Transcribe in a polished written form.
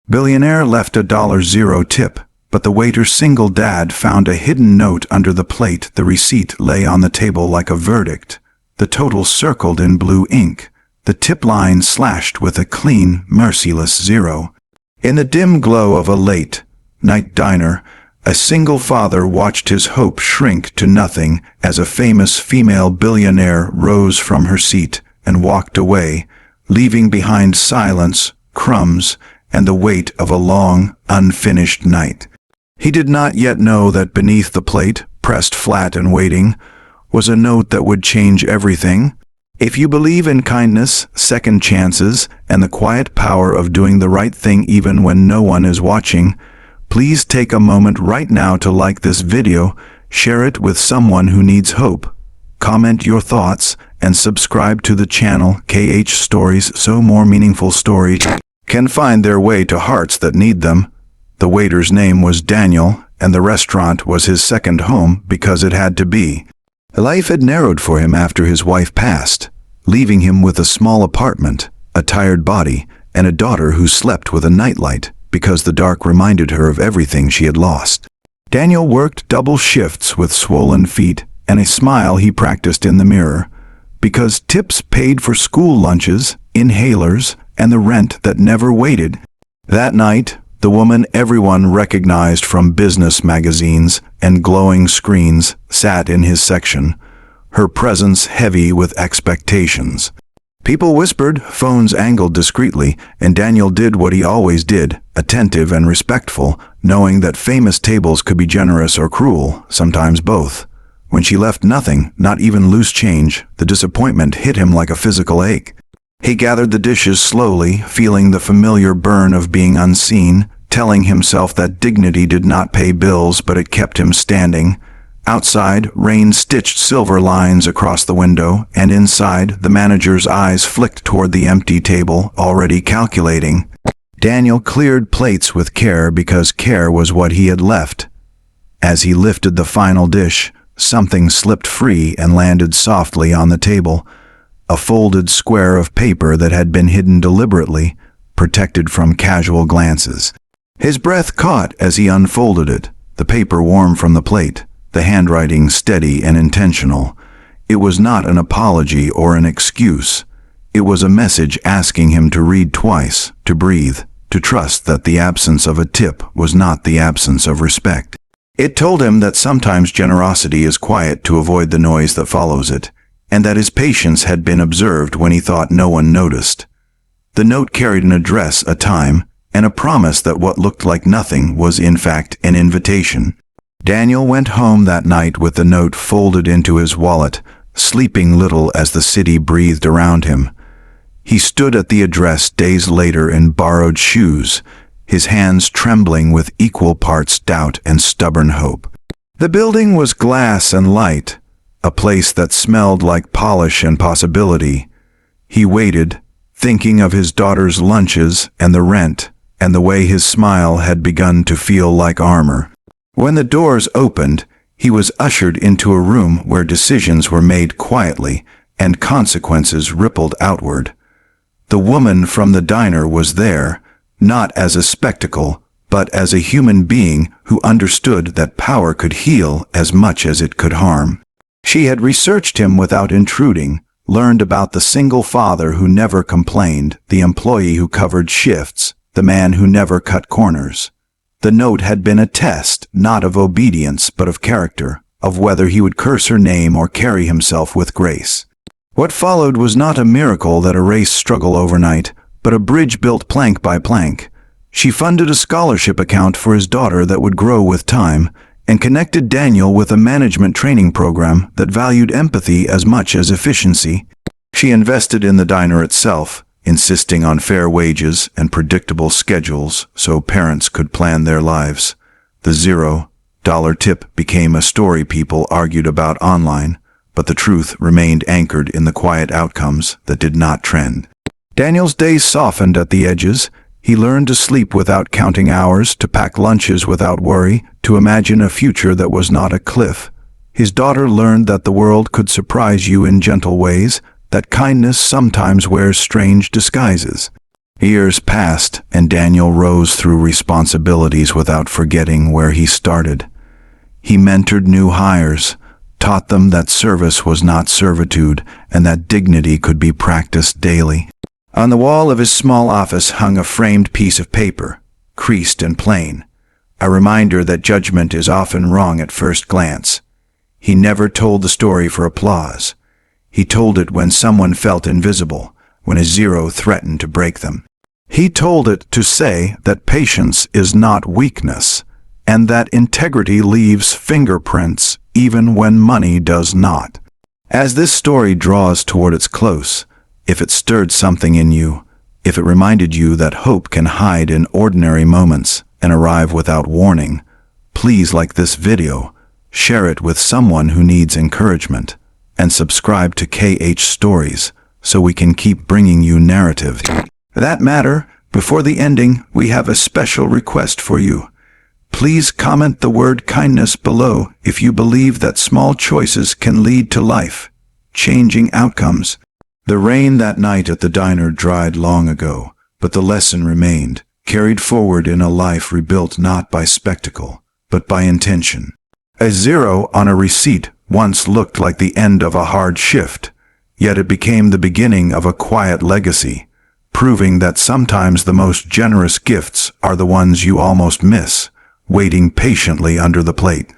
Billionaire left a $0 tip, but the waiter's single dad found a hidden note under the plate. The receipt lay on the table like a verdict, the total circled in blue ink, the tip line slashed with a clean, merciless 0. In the dim glow of a late-night diner, a single father watched his hope shrink to nothing as a famous female billionaire rose from her seat and walked away, leaving behind silence, crumbs, and the weight of a long, unfinished night. He did not yet know that beneath the plate, pressed flat and waiting, was a note that would change everything. If you believe in kindness, second chances, and the quiet power of doing the right thing even when no one is watching, please take a moment right now to like this video, share it with someone who needs hope, comment your thoughts, and subscribe to the channel KH Stories so more meaningful stories can find their way to hearts that need them. The waiter's name was Daniel, and the restaurant was his second home because it had to be. Life had narrowed for him after his wife passed, leaving him with a small apartment, a tired body, and a daughter who slept with a nightlight because the dark reminded her of everything she had lost. Daniel worked double shifts with swollen feet and a smile he practiced in the mirror, because tips paid for school lunches, inhalers, and the rent that never waited. That night, the woman everyone recognized from business magazines and glowing screens sat in his section, her presence heavy with expectations. People whispered, phones angled discreetly, and Daniel did what he always did, attentive and respectful, knowing that famous tables could be generous or cruel, sometimes both. When she left nothing, not even loose change, the disappointment hit him like a physical ache. He gathered the dishes slowly, feeling the familiar burn of being unseen, telling himself that dignity did not pay bills, but it kept him standing. Outside, rain stitched silver lines across the window, and inside, the manager's eyes flicked toward the empty table, already calculating. Daniel cleared plates with care because care was what he had left. As he lifted the final dish, something slipped free and landed softly on the table. A folded square of paper that had been hidden deliberately, protected from casual glances. His breath caught as he unfolded it, the paper warm from the plate, the handwriting steady and intentional. It was not an apology or an excuse. It was a message asking him to read twice, to breathe, to trust that the absence of a tip was not the absence of respect. It told him that sometimes generosity is quiet to avoid the noise that follows it, and that his patience had been observed when he thought no one noticed. The note carried an address, a time, and a promise that what looked like nothing was in fact an invitation. Daniel went home that night with the note folded into his wallet, sleeping little as the city breathed around him. He stood at the address days later in borrowed shoes, his hands trembling with equal parts doubt and stubborn hope. The building was glass and light, a place that smelled like polish and possibility. He waited, thinking of his daughter's lunches and the rent, and the way his smile had begun to feel like armor. When the doors opened, he was ushered into a room where decisions were made quietly and consequences rippled outward. The woman from the diner was there, not as a spectacle, but as a human being who understood that power could heal as much as it could harm. She had researched him without intruding, learned about the single father who never complained, the employee who covered shifts, the man who never cut corners. The note had been a test, not of obedience, but of character, of whether he would curse her name or carry himself with grace. What followed was not a miracle that erased struggle overnight, but a bridge built plank by plank. She funded a scholarship account for his daughter that would grow with time, and connected Daniel with a management training program that valued empathy as much as efficiency. She invested in the diner itself, insisting on fair wages and predictable schedules so parents could plan their lives. The $0 tip became a story people argued about online, but the truth remained anchored in the quiet outcomes that did not trend. Daniel's days softened at the edges. He learned to sleep without counting hours, to pack lunches without worry, to imagine a future that was not a cliff. His daughter learned that the world could surprise you in gentle ways, that kindness sometimes wears strange disguises. Years passed, and Daniel rose through responsibilities without forgetting where he started. He mentored new hires, taught them that service was not servitude and that dignity could be practiced daily. On the wall of his small office hung a framed piece of paper, creased and plain, a reminder that judgment is often wrong at first glance. He never told the story for applause. He told it when someone felt invisible, when a zero threatened to break them. He told it to say that patience is not weakness, and that integrity leaves fingerprints even when money does not. As this story draws toward its close, if it stirred something in you, if it reminded you that hope can hide in ordinary moments and arrive without warning, please like this video, share it with someone who needs encouragement, and subscribe to KH Stories so we can keep bringing you narrative. For that matter, before the ending, we have a special request for you. Please comment the word kindness below if you believe that small choices can lead to life-changing outcomes. The rain that night at the diner dried long ago, but the lesson remained, carried forward in a life rebuilt not by spectacle, but by intention. A zero on a receipt once looked like the end of a hard shift, yet it became the beginning of a quiet legacy, proving that sometimes the most generous gifts are the ones you almost miss, waiting patiently under the plate.